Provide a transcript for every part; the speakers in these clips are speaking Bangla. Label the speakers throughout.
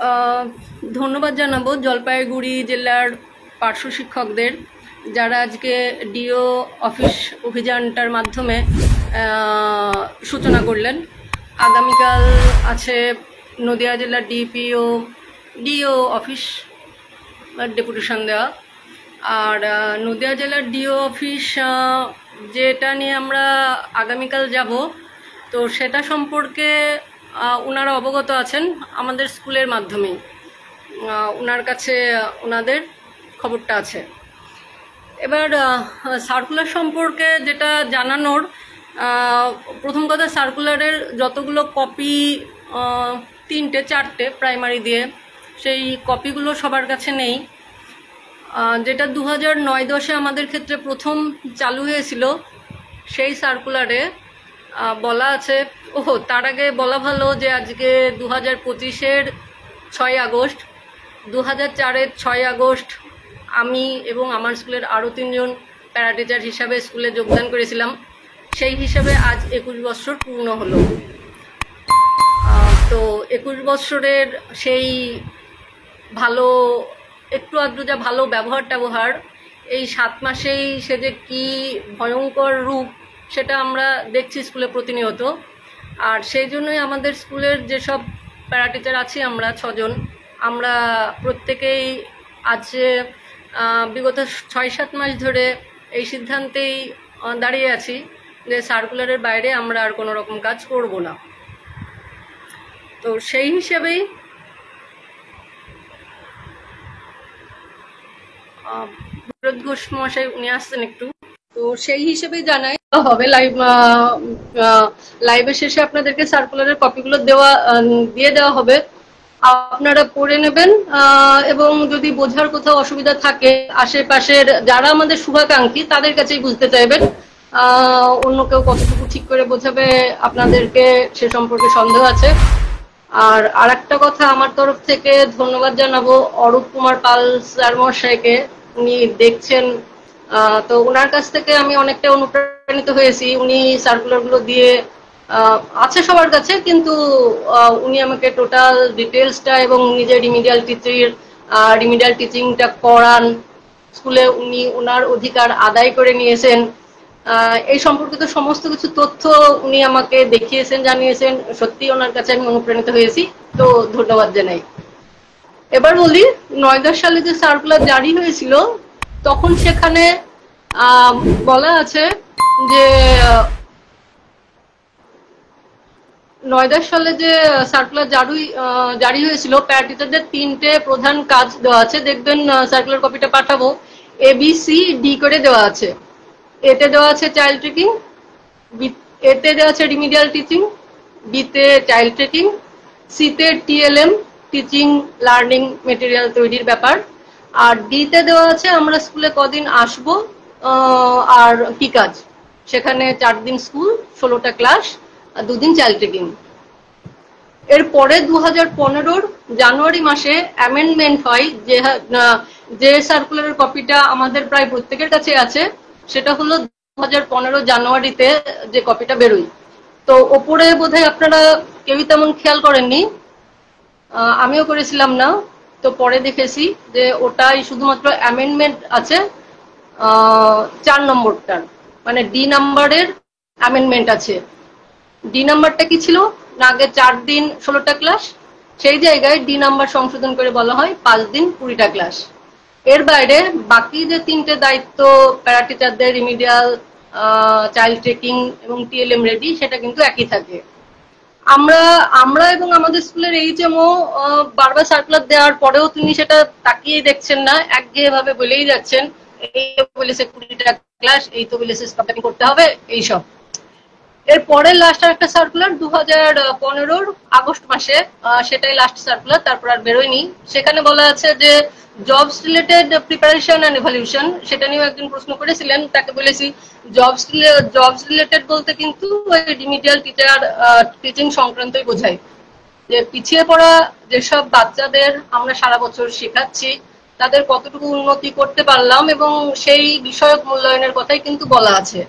Speaker 1: আহ, ধন্যবাদ জানাবো জলপাইগুড়ি জেলার পার্শ্ব শিক্ষকদের, যারা আজকে ডিও অফিস অভিযানটার মাধ্যমে সূচনা করলেন। আগামীকাল আছে নদিয়া জেলার ডিও অফিস ডেপুটেশন দেওয়া। আর নদিয়া জেলার ডিও অফিস যেটা নিয়ে আমরা আগামীকাল যাব, তো সেটা সম্পর্কে ওনারা অবগত আছেন আমাদের স্কুলের মাধ্যমেই। ওনার কাছে ওনাদের খবরটা আছে। এবার সার্কুলার সম্পর্কে যেটা জানানোর, প্রথম কথা, সার্কুলারের যতগুলো কপি, 3-4টে প্রাইমারি দিয়ে, সেই কপিগুলো সবার কাছে নেই। যেটা 2009-10 আমাদের ক্ষেত্রে প্রথম চালু হয়েছিল, সেই সার্কুলারে বলা আছে, তার আগে বলা ভালো যে আজকে 2025-এর 6 আগস্ট, 2004-এর 6 আগস্ট আমি এবং আমার স্কুলের আরও 3জন প্যারা টিচার হিসাবে স্কুলে যোগদান করেছিলাম। সেই হিসাবে আজ 21 বছর পূর্ণ হলো। তো 21 বছরের সেই ভালো, একটু আধটু যা ভালো ব্যবহার এই 7 মাসেই সে যে কী ভয়ঙ্কর রূপ, সেটা আমরা দেখছি স্কুলে প্রতিনিয়ত। আর সেই জন্যই আমাদের স্কুলের যেসব প্যারা টিচার আছি আমরা 6 জন, আমরা প্রত্যেকেই আজ বিগত 6-7 মাস ধরে এই সিদ্ধান্তেই দাঁড়িয়ে আছি যে সার্কুলারের বাইরে আমরা আর কোনো রকম কাজ করব না। তো সেই হিসেবেই ঘোষ মহাশয় উনি আসছেন একটু, তো সেই হিসেবেই জানাই হবে লাইভের শেষে আপনাদেরকে সার্কুলারের কপিগুলো দিয়ে দেওয়া হবে, আপনারা পড়ে নেবেন। এবং যদি বোঝার কোথাও অসুবিধা থাকে, আশেপাশের যারা আমাদের শুভাকাঙ্ক্ষী তাদের কাছেই বুঝতে চাইবেন। অন্য কেউ কতটুকু ঠিক করে বোঝাবে আপনাদেরকে সে সম্পর্কে সন্দেহ আছে। আর আরেকটা কথা, আমার তরফ থেকে ধন্যবাদ জানাবো অরূপ কুমার পাল স্যার মশাইকে, উনি দেখছেন। তো ওনার কাছ থেকে আমি অনেকটা অনুপ্রাণিত হয়েছি। উনি সার্কুলারগুলো দিয়ে আছে সবার কাছে, কিন্তু উনি আমাকে টোটাল ডিটেলসটা এবং নিজের রিমিডিয়াল টিচিংটা করান, স্কুলে উনি ওনার অধিকার আদায় করে নিয়েছেন, এই সম্পর্কিত সমস্ত কিছু তথ্য উনি আমাকে দেখিয়েছেন, জানিয়েছেন। সত্যি ওনার কাছে আমি অনুপ্রাণিত হয়েছি, তো ধন্যবাদ জানাই। এবার বলি, 9-10 সালে যে সার্কুলার জারি হয়েছিল, তখন সেখানে বলা আছে যে 9-10 সালে যে সার্কুলার জারি হয়েছিল, প্যারা টিচারদের 3টে প্রধান কাজ দেওয়া আছে। দেখবেন সার্কুলার কপিটা পাঠাবো, ABCD করে দেওয়া আছে। এতে দেওয়া আছে চাইল্ড ট্রেকিং, এতে দেওয়া আছে রিমিডিয়াল টিচিং, বিতে চাইল্ড ট্রেকিং, সিতে TLM টিচিং লার্নিং মেটেরিয়াল তৈরির ব্যাপার, আর ডিতে দেওয়া আছে আমরা স্কুলে কদিন আসবো আর কি কাজ। সেখানে 4 দিন স্কুল, 16টা ক্লাস, আর 2 দিন চাইল্ড ট্রেকিং। এরপরে 2015-র জানুয়ারি মাসে অ্যামেন্ডমেন্ট হয়, যে সার্কুলারের কপিটা আমাদের প্রায় প্রত্যেকের কাছে আছে, সেটা হলো 2015 জানুয়ারিতে যে কপিটা বেরোয়। তো ওপরে বোধহয় আপনারা কেউই তেমন খেয়াল করেননি, আমিও করেছিলাম না। তো পরে দেখেছি যে ওটাই শুধুমাত্র অ্যামেন্ডমেন্ট আছে 4 নম্বরটার, মানে D নাম্বারের অ্যামেন্ডমেন্ট আছে। D নাম্বারটা কি ছিল না, আগে 4 দিন 16টা ক্লাস, সেই জায়গায় D নাম্বার সংশোধন করে বলা হয় 5 দিন 20টা ক্লাস। এর বাইরে বাকি যে 3টে দায়িত্ব প্যারা টিচারদের, রিমিডিয়াল, চাইল্ড ট্রেকিং এবং TLM রেডি, সেটা কিন্তু একই থাকে। আমরা এবং আমাদের স্কুলের HMO বারবার সার্কুলার দেওয়ার পরেও তিনি সেটা তাকিয়ে দেখছেন না, একঘেয়ে ভাবে বলেই যাচ্ছেন, এই তো বলেছে 20টা ক্লাস, এই তো বলেছে স্টপিং করতে হবে, এইসব। এরপরে লাস্ট আর একটা সার্কুলার 2015-র আগস্ট মাসে, সেটাই লাস্ট সার্কুলার, তারপর আর বেরোয়নি। সেখানে বলা আছে যে জবস রিলেটেড প্রিপারেশন অ্যান্ড এভালিউশন, সেটা নিয়েও একজন প্রশ্ন করেছিলেন, তাকে বলেছি জবস রিলেটেড বলতে কিন্তু ওই রিমিডিয়াল টিচিং সংক্রান্তই বোঝায়, যে পিছিয়ে পড়া যেসব বাচ্চাদের আমরা সারা বছর শেখাচ্ছি তাদের কতটুকু উন্নতি করতে পারলাম, এবং সেই বিষয়ক মূল্যায়নের কথাই কিন্তু বলা আছে।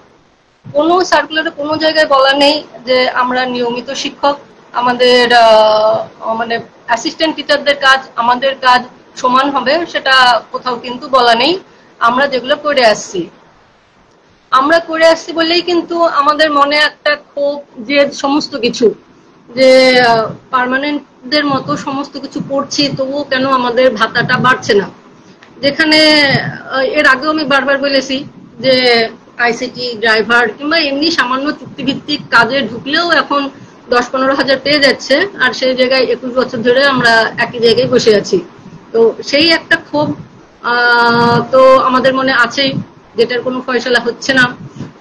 Speaker 1: কোনো সার্কুলারে কোনো জায়গায় বলা নেই যে আমরা নিয়মিত শিক্ষক, আমাদের মানে অ্যাসিস্ট্যান্ট টিচারদের কাজ আমাদের কাজ সমান হবে সেটা কোথাও কিন্তু বলা নেই। আমরা যেগুলো করে আসছি বলেই কিন্তু আমাদের মনে একটা ক্ষোভ, জেদ, সমস্ত কিছু, যে পার্মানেন্টদের মতো সমস্ত কিছু করছি তবুও কেন আমাদের ভাতাটা বাড়ছে না। যেখানে এর আগেও আমি বারবার বলেছি যে আইসিটি ড্রাইভার কিংবা এমনি সামান্য চুক্তিভিত্তিক কাজে ঢুকলেও এখন 10-15 হাজার পেয়ে যাচ্ছে, আর সেই জায়গায় 21 বছর ধরে আমরা একই জায়গায় বসে আছি। তো সেই একটা ক্ষোভ তো আমাদের মনে আছেই, যেটার কোনো ফয়সালা হচ্ছে না।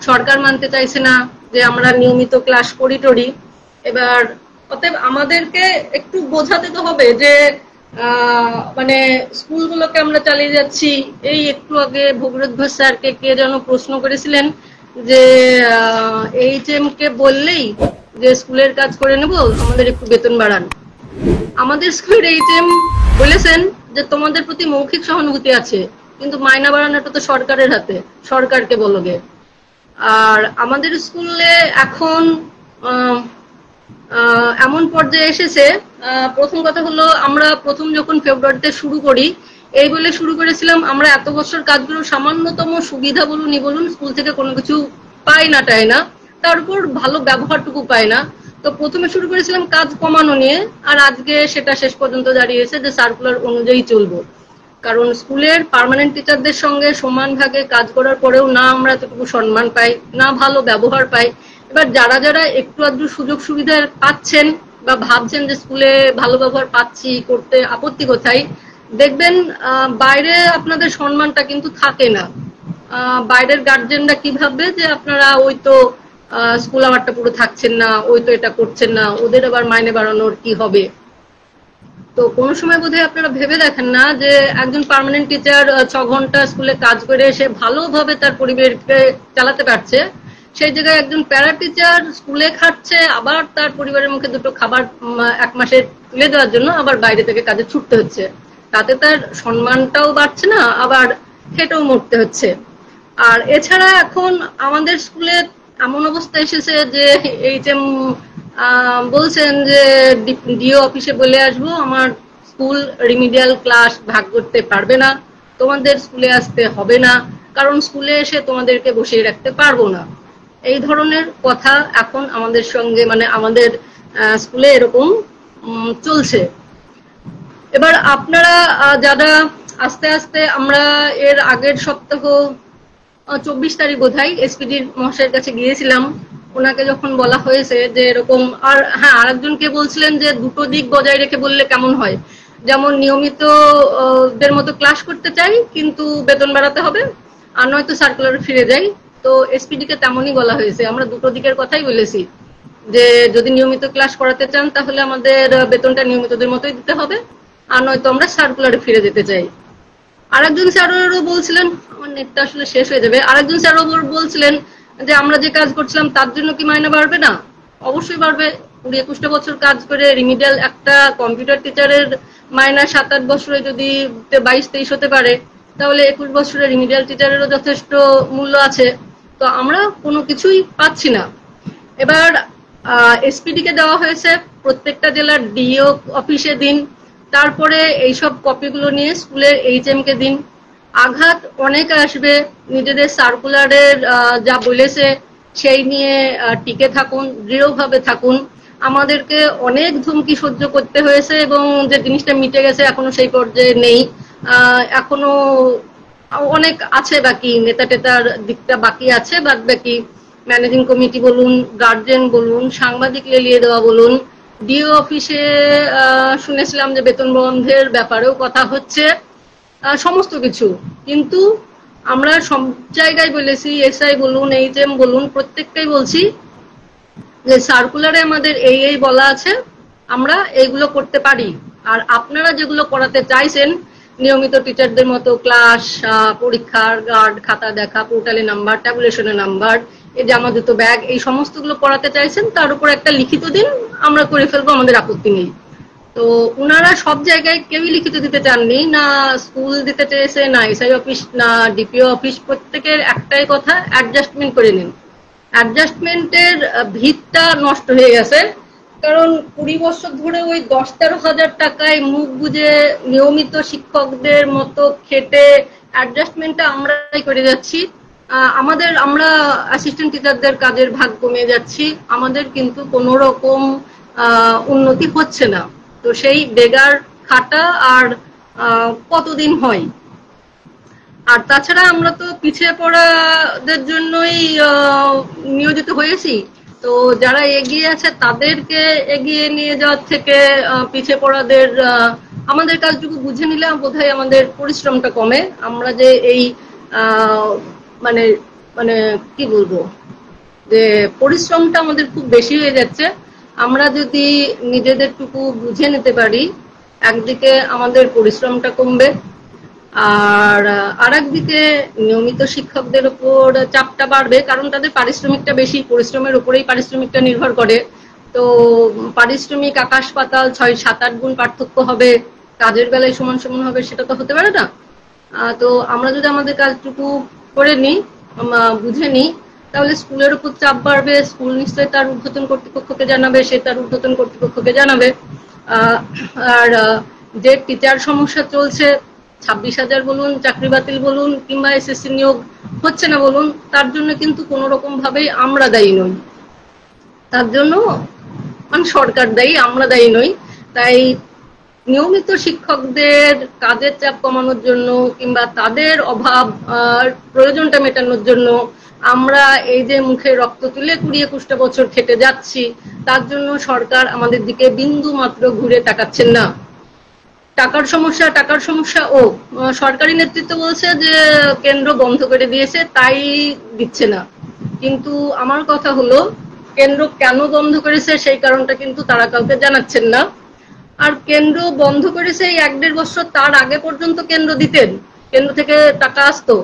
Speaker 1: সরকার মানতে চাইছে না যে আমরা নিয়মিত ক্লাস করি টরি। এবার অতএব আমাদেরকে একটু বোঝাতে তো হবে যে মানে স্কুলগুলোকে আমরা চালিয়ে যাচ্ছি। এই একটু আগে ভগীরথ ঘোষ স্যারকে কে যেন প্রশ্ন করেছিলেন যে এইচএম কে বললেই যে স্কুলের কাজ করে নেব, আমাদের একটু বেতন বাড়ান। আমাদের স্কুলের এইচএম বলেছেন যে তোমাদের প্রতি মৌখিক সহানুভূতি আছে, কিন্তু মাইনা বাড়ানোটা তো সরকারের হাতে, সরকারকে বলগে। আর আমাদের স্কুলে এখন এমন পর্যায়ে এসেছে, প্রথম কথা হলো আমরা প্রথম যখন ফেব্রুয়ারিতে শুরু করি এই বলে শুরু করেছিলাম আমরা এত বছর কাজগুলো সামান্যতম সুবিধা বলুন বলুন স্কুল থেকে কোনো কিছু পাই না টাই না, তার উপর ভালো ব্যবহারটুকু পাই না। তো প্রথমে শুরু করেছিলাম কাজ কমানো নিয়ে, আর আজকে সেটা শেষ পর্যন্ত দাঁড়িয়েছে যে সার্কুলার অনুযায়ী চলবো। কারণ স্কুলের পার্মানেন্ট টিচারদের সঙ্গে সমান ভাগে কাজ করার পরেও না আমরা এতটুকু সম্মান পাই, না ভালো ব্যবহার পাই। এবার যারা যারা একটু আধটু সুযোগ সুবিধা পাচ্ছেন বা ভাবছেন যে স্কুলে ভালো ব্যবহার পাচ্ছি, করতে আপত্তি কোথায়, দেখবেন বাইরে আপনাদের সম্মানটা কিন্তু থাকে না। বাইরের গার্জেনরা কি ভাববে যে আপনারা ওই তো স্কুল আওয়ারটা পুরো থাকছেন না, ওই তো এটা করছেন না, ওদের আবার মাইনে বাড়ানোর কি হবে। তো কোনো সময় বোধহয় আপনারা ভেবে দেখেন না যে একজন পার্মানেন্ট টিচার 6 ঘন্টা স্কুলে কাজ করে সে ভালোভাবে তার পরিবারকে চালাতে পারছে, সেই জায়গায় একজন প্যারা টিচার স্কুলে খাটছে, আবার তার পরিবারের মুখে দুটো খাবার 1 মাসে তুলে দেওয়ার জন্য আবার বাইরে থেকে কাজে ছুটতে হচ্ছে। তাতে তার সম্মানটাও বাড়ছে না, আবার খেটেও মরতে হচ্ছে। আর এছাড়া এখন আমাদের স্কুলে এমন অবস্থা এসেছে যে এইচএম বলছেন যে ডিও অফিসে বলে আসবো আমার স্কুল রিমিডিয়াল ক্লাস ভাগ করতে পারবে না, তোমাদের স্কুলে আসতে হবে না, কারণ স্কুলে এসে তোমাদেরকে বসিয়ে রাখতে পারবো না। এই ধরনের কথা এখন আমাদের সঙ্গে মানে আমাদের স্কুলে এরকম চলছে। এবার আপনারা যারা আস্তে আস্তে, আমরা এর আগের সপ্তাহ 24 তারিখ বোধহয় এসপিডি মহাশয়ের কাছে গিয়েছিলাম, ওনাকে যখন বলা হয়েছে যে এরকম, আর হ্যাঁ আরেকজনকে বলছিলেন যে দুটো দিক বজায় রেখে বললে কেমন হয়, যেমন নিয়মিত দের মতো ক্লাস করতে চাই কিন্তু বেতন বাড়াতে হবে, আর নয়তো সার্কুলারে ফিরে যাই। তো এসপিডি কে তেমনই বলা হয়েছে, আমরা দুটো দিকের কথাই বলেছি যে যদি নিয়মিত ক্লাস করাতে চান তাহলে আমাদের বেতনটা নিয়মিতদের মতোই দিতে হবে, আর নয়তো আমরা সার্কুলারে ফিরে যেতে চাই। আরেকজন স্যারও বলছিলেন, আমার নেটটা আসলে শেষ হয়ে যাবে, আরেকজন স্যারও বলছিলেন যে আমরা যে কাজ করছিলাম তার জন্য কি মাইনে বাড়বে না? অবশ্যই বাড়বে। 20-21টা বছর কাজ করে রিমিডিয়াল একটা কম্পিউটার টিচারের মাইনা 7-8 বছরে যদি 22-23 হতে পারে, তাহলে 21 বছরের রিমিডিয়াল টিচারেরও যথেষ্ট মূল্য আছে। তো আমরা কোনো কিছুই পাচ্ছি না। এবার এসপিডি কে দেওয়া হয়েছে প্রত্যেকটা জেলার ডিও অফিসে দিন, তারপরে এইসব কপিগুলো নিয়ে স্কুলের এইচএম কে দিন। আঘাত অনেক আসবে, নিজেদের সার্কুলারের যা বলেছে সেই নিয়ে টিকে থাকুন, দৃঢ়ভাবে থাকুন। আমাদেরকে অনেক ধমকি সহ্য করতে হয়েছে এবং যে জিনিসটা মিটে গেছে এখনো সেই পর্যায়ে নেই, এখনো অনেক আছে বাকি, নেতা টেতার দিকটা বাকি আছে, বাদ বাকি ম্যানেজিং কমিটি বলুন, গার্জেন বলুন, সাংবাদিক লেলিয়ে দেওয়া বলুন, ডিও অফিসে শুনেছিলাম যে বেতন বন্ধের ব্যাপারেও কথা হচ্ছে, সমস্ত কিছু। কিন্তু আমরা সব জায়গায় বলেছি, এসআই বলুন, এইচএম বলুন, প্রত্যেকটাই বলছি যে সার্কুলারে আমাদের এই বলা আছে, আমরা এইগুলো করতে পারি। আর আপনারা যেগুলো করাতে চাইছেন, নিয়মিত টিচারদের মতো ক্লাস, পরীক্ষার গার্ড, খাতা দেখা, পোর্টালে নাম্বার, ট্যাবুলেশনের নাম্বার, এই জামা জুতো ব্যাগ, এই সমস্তগুলো করাতে চাইছেন, তার উপর একটা লিখিত দিন, আমরা করে ফেলবো, আমাদের আপত্তি নেই। তো ওনারা সব জায়গায় কেউই লিখিত দিতে চাননি, না স্কুল দিতে চেয়েছে, না এসআই অফিস, না ডিপিও অফিস, প্রত্যেকের একটাই কথা, অ্যাডজাস্টমেন্ট করে নিন। অ্যাডজাস্টমেন্টের ভিতটা নষ্ট হয়ে গেছে, কারণ 20 বছর ধরে ওই 10-13 হাজার টাকায় মুখ বুজে নিয়মিত শিক্ষকদের মতো খেটে অ্যাডজাস্টমেন্টটা আমরাই করে যাচ্ছি। আমরা অ্যাসিস্ট্যান্ট টিচারদের কাজের ভাগ কমে যাচ্ছি, আমাদের কিন্তু কোনো রকম উন্নতি হচ্ছে না। তো সেই বেগার খাটা আর কতদিন হয়। আর তাছাড়া আমরা তো পিছিয়ে পড়াদের জন্যই নিয়োজিত হয়েছি। তো যারা এগিয়ে আছে তাদেরকে এগিয়ে নিয়ে যাওয়ার থেকে পিছিয়ে পড়াদের আমাদের কাজটুকু বুঝে নিলে বোধহয় আমাদের পরিশ্রমটা কমে। আমরা যে এই মানে মানে কি বলবো, যে পরিশ্রমটা আমাদের খুব বেশি হয়ে যাচ্ছে। আমরা যদি নিজেদেরটুকু বুঝে নিতে পারি, একদিকে আমাদের পরিশ্রমটা কমবে, আর আরেকদিকে নিয়মিত শিক্ষকদের উপর চাপটা বাড়বে, কারণ তাদের পারিশ্রমিকটা বেশি, পরিশ্রমের উপরেই পারিশ্রমিকটা নির্ভর করে। তো পারিশ্রমিক আকাশ পাতাল, 6-7-8 গুণ পার্থক্য হবে, কাজের বেলায় সমান সমান হবে, সেটা তো হতে পারে না। তো আমরা যদি আমাদের কাজটুকু করে নিই, বুঝে নিই, তাহলে স্কুলের উপর চাপ বাড়বে, স্কুল নিশ্চয়ই তার ঊর্ধ্বতন কর্তৃপক্ষকে জানাবে, সে তার ঊর্ধ্বতন কর্তৃপক্ষকে জানাবে। আর যে টিচার সমস্যা চলছে, 26,000 বলুন, চাকরি বাতিল বলুন, কিংবা এসএসসি নিয়োগ হচ্ছে না বলুন, তার জন্য কিন্তু কোনো রকম ভাবেই আমরা দায়ী নই। তার জন্য মানে সরকার দায়ী, আমরা দায়ী নই। তাই নিয়মিত শিক্ষকদের কাজের চাপ কমানোর জন্য কিংবা তাদের অভাব প্রয়োজনটা মেটানোর জন্য আমরা এই যে মুখে রক্ত তুলে 20-21টা বছর খেটে যাচ্ছি, তার জন্য সরকার আমাদের দিকে বিন্দু মাত্র ঘুরে তাকাচ্ছেন না। টাকার সমস্যা ও সরকারি নেতৃত্ব বলছে যে কেন্দ্র বন্ধ করে দিয়েছে, তাই দিচ্ছে না। কিন্তু আমার কথা হলো, কেন্দ্র কেন বন্ধ করেছে সেই কারণটা কিন্তু তারা কাউকে জানাচ্ছেন না। আর কেন্দ্র বন্ধ করেছে এই 1-1.5 বছর, তার আগে পর্যন্ত কেন্দ্র দিতেন, কেন্দ্র থেকে টাকা আসতো,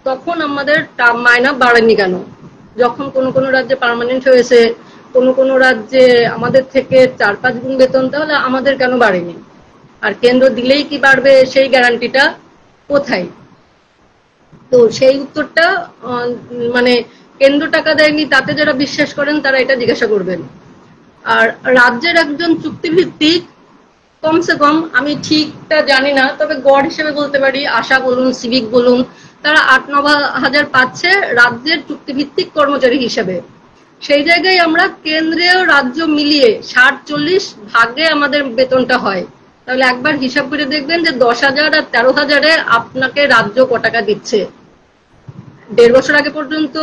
Speaker 1: তখন আমাদের মাইনা বাড়েনি কেন? যখন কোনো রাজ্যে পার্মানেন্ট হয়েছে, কোনো রাজ্যে আমাদের থেকে 4-5 গুণ বেতন, তাহলে আমাদের কেন বাড়েনি? আর কেন্দ্র দিলেই কি বাড়বে সেই গ্যারান্টিটা কোথায়? তো সেই উত্তরটা মানে কেন্দ্র টাকা দেয়নি তাতে যারা বিশ্বাস করেন তারা এটা জিজ্ঞাসা করবেন। আর রাজ্যের একজন চুক্তিভিত্তিক, কমসে কম আমি ঠিকটা জানি না, তবে গড় হিসেবে বলতে পারি, আশা বলুন, সিভিক বলুন, তারা 8-9 হাজার পাচ্ছে রাজ্যের চুক্তিভিত্তিক কর্মচারী হিসেবে। সেই জায়গায় আমরা কেন্দ্রীয় রাজ্য মিলিয়ে 60-40 ভাগে আমাদের বেতনটা হয়। তাহলে একবার হিসাব করে দেখবেন যে 10,000 আর 13,000-এ আপনাকে রাজ্য ক টাকা দিচ্ছে। 1.5 বছর আগে পর্যন্ত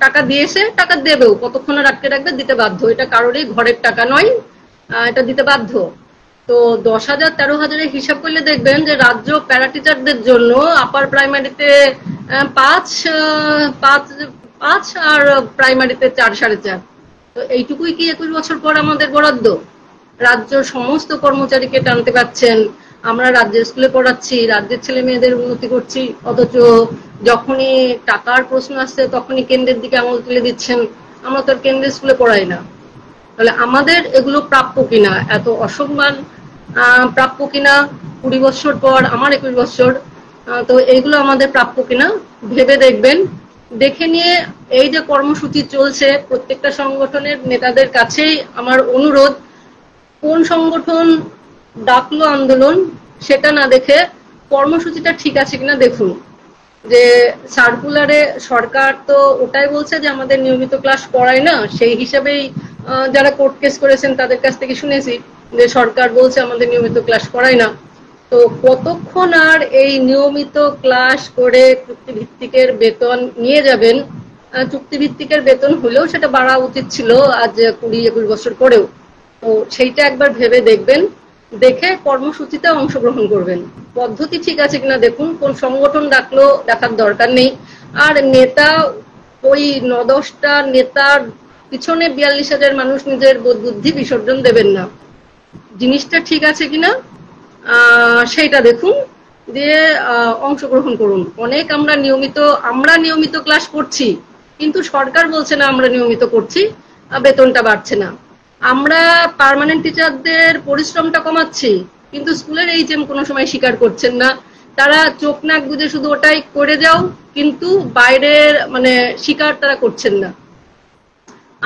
Speaker 1: টাকা দিয়েছে, টাকা দেবেও, কতক্ষণ রাখবে, দিতে বাধ্য, এটা কারোরই ঘরের টাকা নয়, এটা দিতে বাধ্য। তো 10,000 13,000-এর হিসাব করলে দেখবেন যে রাজ্য প্যারা টিচারদের জন্য আপার প্রাইমারিতে 5 আর প্রাইমারিতে 4-4.5। তো এইটুকুই কি 21 বছর পর আমাদের বরাদ্দ? রাজ্য সমস্ত কর্মচারীকে টানতে পারছেন, আমরা রাজ্যের স্কুলে পড়াচ্ছি, রাজ্যের ছেলে মেয়েদের উন্নতি করছি, অথচ যখনই টাকার প্রশ্ন আসছে তখনই কেন্দ্রের দিকে আঙুল তুলে দিচ্ছেন। আমরা তো আর কেন্দ্রের স্কুলে পড়াই না। তাহলে আমাদের এগুলো প্রাপ্য কিনা, এত অসম্মান প্রাপ্য কিনা? 20 বছর পর আমার 21 বছর, তো এইগুলো আমাদের প্রাপ্য কিনা ভেবে দেখবেন। দেখে নিয়ে এই যে কর্মসূচি চলছে, প্রত্যেকটা সংগঠনের নেতাদের কাছেই আমার অনুরোধ, কোন সংগঠন ডাকলো আন্দোলন সেটা না দেখে কর্মসূচিটা ঠিক আছে কিনা দেখুন। যে সার্কুলারে সরকার তো ওটাই বলছে যে আমাদের নিয়মিত ক্লাস করায় না, সেই হিসাবেই যারা কোর্ট কেস করেছেন তাদের কাছ থেকে শুনেছি যে সরকার বলছে আমাদের নিয়মিত ক্লাস করায় না। তো কতক্ষণ আর এই নিয়মিত ক্লাস করে চুক্তিভিত্তিকের বেতন নিয়ে যাবেন? চুক্তিভিত্তিকের বেতন হলেও সেটা বাড়া উচিত ছিল আজ 20-21 বছর পরেও। তো সেইটা একবার ভেবে দেখবেন, দেখে কর্মসূচিতে অংশগ্রহণ করবেন। পদ্ধতি ঠিক আছে কিনা দেখুন, কোন সংগঠন ডাকলো দেখার দরকার নেই। আর নেতা, ওই 9-10টা নেতার পিছনে 42,000 মানুষ নিজের বোধ বুদ্ধি বিসর্জন দেবেন না। জিনিসটা ঠিক আছে কিনা সেইটা দেখুন, দিয়ে অংশগ্রহণ করুন। অনেক আমরা নিয়মিত ক্লাস করছি, কিন্তু সরকার বলছে না আমরা নিয়মিত করছি, বেতনটা বাড়ছে না। আমরা পার্মানেন্ট টিচারদের পরিশ্রমটা কমাচ্ছি, কিন্তু স্কুলের এইচএম কোনো সময় স্বীকার করছেন না। তারা চোখ নাক বুঝে শুধু ওটাই করে যাও, কিন্তু বাইরের মানে স্বীকার তারা করছেন না।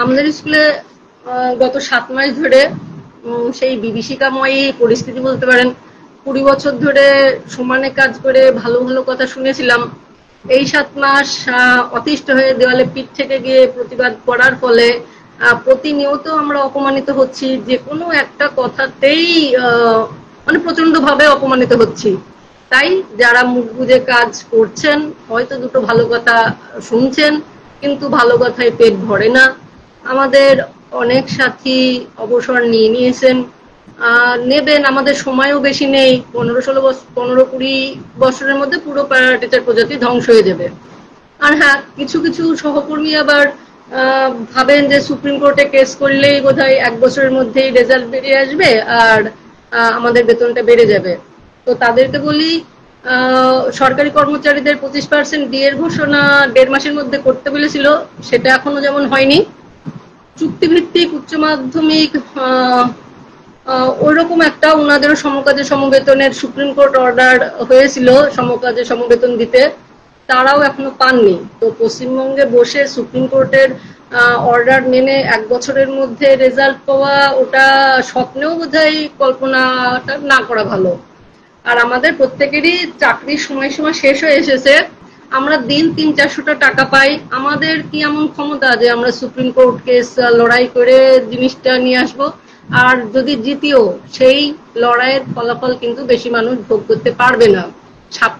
Speaker 1: আমাদের স্কুলে গত 7 মাস ধরে সেই বিভীষিকাময়ী পরিস্থিতি বলতে পারেন। 20 বছর ধরে সমানে কাজ করে ভালো ভালো কথা শুনেছিলাম। এই 7 মাস অতিষ্ঠ হয়ে দেওয়ালে পিঠ থেকে গিয়ে প্রতিবাদ করার ফলে প্রতিনিয়ত আমরা অপমানিত হচ্ছি। যে কোনো একটা কথাতেই মানে প্রচন্ড ভাবে অপমানিত হচ্ছি। তাই যারা মুখ বুজে কাজ করছেন, হয়তো দুটো ভালো কথা শুনছেন, কিন্তু ভালো কথায় পেট ভরে না। আমাদের অনেক সাথী অবসর নিয়ে নিয়েছেন, নেবেন, আমাদের সময়ও বেশি নেই। 15-16 বছর, 15-20 বছরের মধ্যে পুরো প্যারা টিচার প্রজাতি ধ্বংস হয়ে যাবে। আর হ্যাঁ, কিছু কিছু সহকর্মী আবার ভাবেন যে সুপ্রিম কোর্টে কেস করলেই বোধহয় 1 বছরের মধ্যেই রেজাল্ট বেরিয়ে আসবে আর আমাদের বেতনটা বেড়ে যাবে। তো তাদেরকে বলি, সরকারি কর্মচারীদের 25% ডিএর ঘোষণা 1.5 মাসের মধ্যে করতে বলেছিল, সেটা এখনো যেমন হয়নি। চুক্তিভিত্তিক উচ্চ মাধ্যমিক ওইরকম একটা ওনাদেরও সমকাজে সমবেতনের সুপ্রিম কোর্ট অর্ডার হয়েছিল সমকাজে সমবেতন দিতে, তারাও এখনো পাননি। তো পশ্চিমবঙ্গে বসে সুপ্রিম কোর্টের অর্ডার মেনে 1 বছরের মধ্যে রেজাল্ট পাওয়া, ওটা স্বপ্নেও বোধহয় কল্পনাটা না করা ভালো। আর আমাদের প্রত্যেকেরই চাকরির সময়সীমা শেষ হয়ে এসেছে। আমরা দিন 300-400 টাকা পাই। আমাদের কি এমন ক্ষমতা যে আমরা সুপ্রিম কোর্ট কেস লড়াই করে জিনিসটা নিয়ে আসবো? আর যদি জিতিও, সেই লড়াইয়ের ফলাফল কিন্তু বেশি মানুষ ভোগ করতে পারবে না।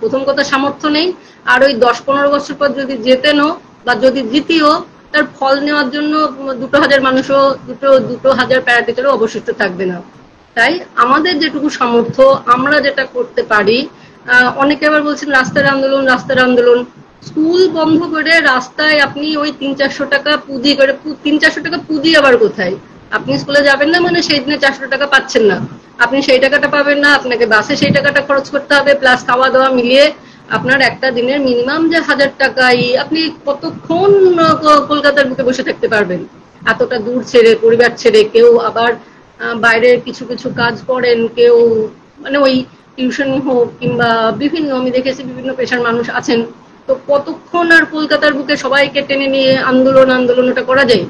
Speaker 1: প্রথম কথা, সামর্থ্য নেই। আর ওই 10-15 বছর পর যদি জেতেনও বা যদি জিতিও, তার ফল নেওয়ার জন্য 2000 মানুষও, 2000 প্যারা টিচারও অবশিষ্ট থাকবে না। তাই আমাদের যেটুকু সামর্থ্য, আমরা যেটা করতে পারি, অনেকে আবার বলছেন রাস্তার আন্দোলন, রাস্তার আন্দোলন। স্কুল বন্ধ করে রাস্তায় আপনি ওই 300-400 টাকা পুঁজি করে, 300-400 টাকা পুঁজি আবার কোথায়? আপনি স্কুলে যাবেন না মানে সেই দিনে 400 টাকা পাচ্ছেন না, আপনি সেই টাকাটা পাবেন না। আপনাকে বাসে সেই টাকাটা খরচ করতে হবে, প্লাস খাওয়া দাওয়া মিলিয়ে আপনার একটা দিনের মিনিমাম যে 1000 টাকাই, আপনি কতক্ষণ কলকাতার বুকে বসে থাকতে পারবেন? এতটা দূর ছেড়ে, পরিবার ছেড়ে। কেউ আবার বাইরের কিছু কিছু কাজ করেন, কেউ মানে ওই টিউশন হোক কিংবা বিভিন্ন, আমি দেখেছি বিভিন্ন পেশার মানুষ আছেন। তো কতক্ষণ আর কলকাতার বুকে সবাইকে টেনে নিয়ে আন্দোলন আন্দোলন ওটা করা যায়?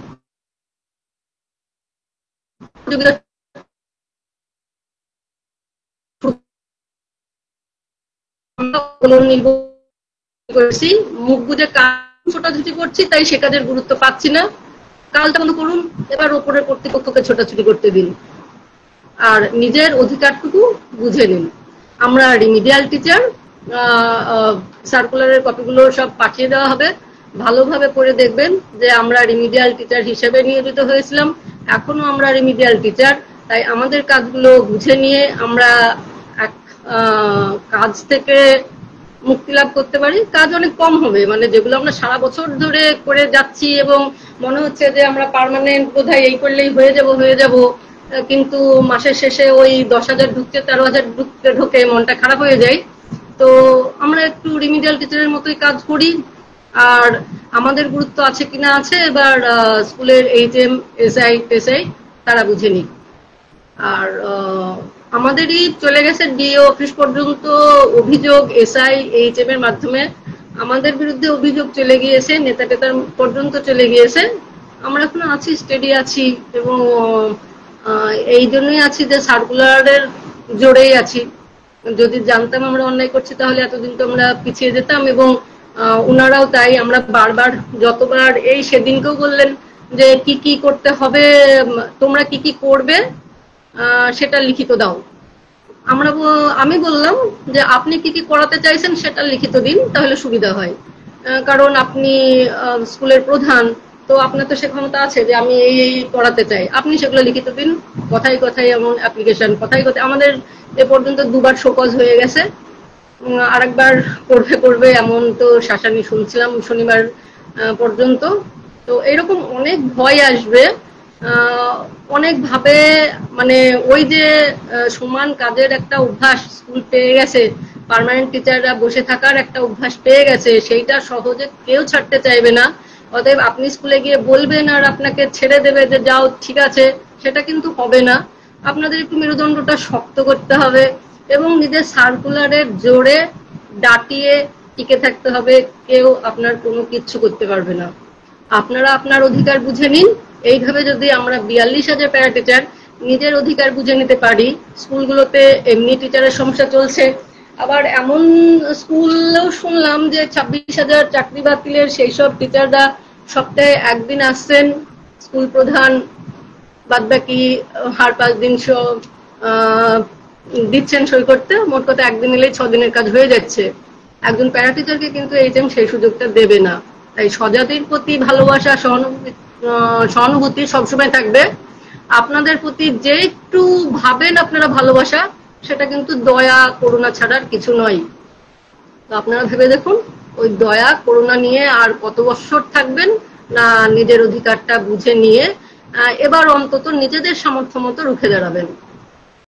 Speaker 1: করেছি, মুখ বুঝে কাজ ছোটাছুটি করছি, তাই সে কাজের গুরুত্ব পাচ্ছি না। কালটা বন্ধ করুন, এবার ওপরের কর্তৃপক্ষকে ছোটাছুটি করতে দিন আর নিজের অধিকারটুকু বুঝে নিন। আমরা রিমিডিয়াল টিচার, সার্কুলারের কপিগুলো সব পাঠিয়ে দেওয়া হবে, ভালোভাবে পড়ে দেখবেন যে আমরা রিমিডিয়াল টিচার হিসেবে নিয়োজিত হয়েছিলাম, এখনো আমরা রিমিডিয়াল টিচার। তাই আমাদের কাজগুলো বুঝে নিয়ে আমরা এক কাজ থেকে মুক্তি লাভ করতে পারি। কাজ অনেক কম হবে, মানে যেগুলো আমরা সারা বছর ধরে করে যাচ্ছি এবং মনে হচ্ছে যে আমরা পার্মানেন্ট বোধহয় এই করলেই হয়ে যাব, কিন্তু মাসের শেষে ওই 10,000 ঢুকতে 13,000 ঢুকে মনটা খারাপ হয়ে যায়। তো আমরা একটু রিমিডিয়াল টিচারের মতোই কাজ করি। আর আমাদের গুরুত্ব আছে কিনা আছে এবার স্কুলের HM, SI, TSI তারা বুঝে নিক। আর আমাদেরই চলে গেছে ডিও অফিস পর্যন্ত অভিযোগ, SI, HM এর মাধ্যমে আমাদের বিরুদ্ধে অভিযোগ চলে গিয়েছে, নেতা টেতার পর্যন্ত চলে গিয়েছে। আমরা এখন আছি, স্টেডি আছি, এবং এই জন্যই আছি যে সার্কুলারের জোরেই আছি। যদি জানতাম আমরা অন্যায় করছি তাহলে এতদিন তো আমরা পিছিয়ে যেতাম, এবং ওনারাও তাই। আমরা বারবার, যতবার, এই সেদিনকেও বললেন যে কি কি করতে হবে, তোমরা কি কি করবে সেটা লিখিত দাও। আমি বললাম যে আপনি কি কি করাতে চাইছেন সেটা লিখিত দিন, তাহলে সুবিধা হয়। কারণ আপনি স্কুলের প্রধান, তো আপনার তো সে ক্ষমতা আছে যে আমি এই করাতে চাই, আপনি সেগুলো লিখিত দিন। কথাই কথাই এমন অ্যাপ্লিকেশন, কথাই কথাই আমাদের এ পর্যন্ত 2বার শোকজ হয়ে গেছে, আরেকবার করবে এমন তো শাসানি শুনছিলাম শনিবার পর্যন্ত। তো এরকম অনেক ভয় আসবে, অনেক ভাবে, মানে ওই যে সমান কাজের একটা অভ্যাস স্কুল পেয়ে গেছে, পার্মানেন্ট টিচাররা বসে থাকার একটা অভ্যাস পেয়ে গেছে, সেইটা সহজে কেউ ছাড়তে চাইবে না। অতএব আপনি স্কুলে গিয়ে বলবেন আর আপনাকে ছেড়ে দেবে যে যাও ঠিক আছে, সেটা কিন্তু হবে না। আপনাদের একটু মেরুদণ্ডটা শক্ত করতে হবে এবং নিজের সার্কুলারের জোরে ডাটিয়ে টিকে থাকতে হবে। কেউ আপনার কোনো কিচ্ছু করতে পারবে না। আপনারা আপনার অধিকার বুঝে নিন। এইভাবে যদি আমরা 42,000 প্যারা টিচার নিজের অধিকার বুঝে নিতে পারি, স্কুলগুলোতে এমনি টিচারের সমস্যা চলছে, আবার এমন স্কুলেও শুনলাম যে 26,000 চাকরি বাতিলের সেই সব টিচাররা সপ্তাহে একদিন আসছেন, স্কুল প্রধান বাদ বাকি হার 5 দিন দিচ্ছেন সই করতে, মোট কথা একদিন এলেই 6 দিনের কাজ হয়ে যাচ্ছে। একজন প্যারা টিচারকে কিন্তু এইচএম সেই সুযোগটা দেবে না। তাই স্বজাতির প্রতি ভালোবাসা, সহানুভূতি সবসময় থাকবে। আপনাদের প্রতি যে একটু ভাবেন আপনারা ভালোবাসা, সেটা কিন্তু দয়া করুণা ছাড়ার কিছু নয়। তো আপনারা ভেবে দেখুন, ওই দয়া করুণা নিয়ে আর কত বছর থাকবেন না নিজের অধিকারটা বুঝে নিয়ে এবার অন্তত নিজেদের সামর্থ্য মতো রুখে দাঁড়াবেন।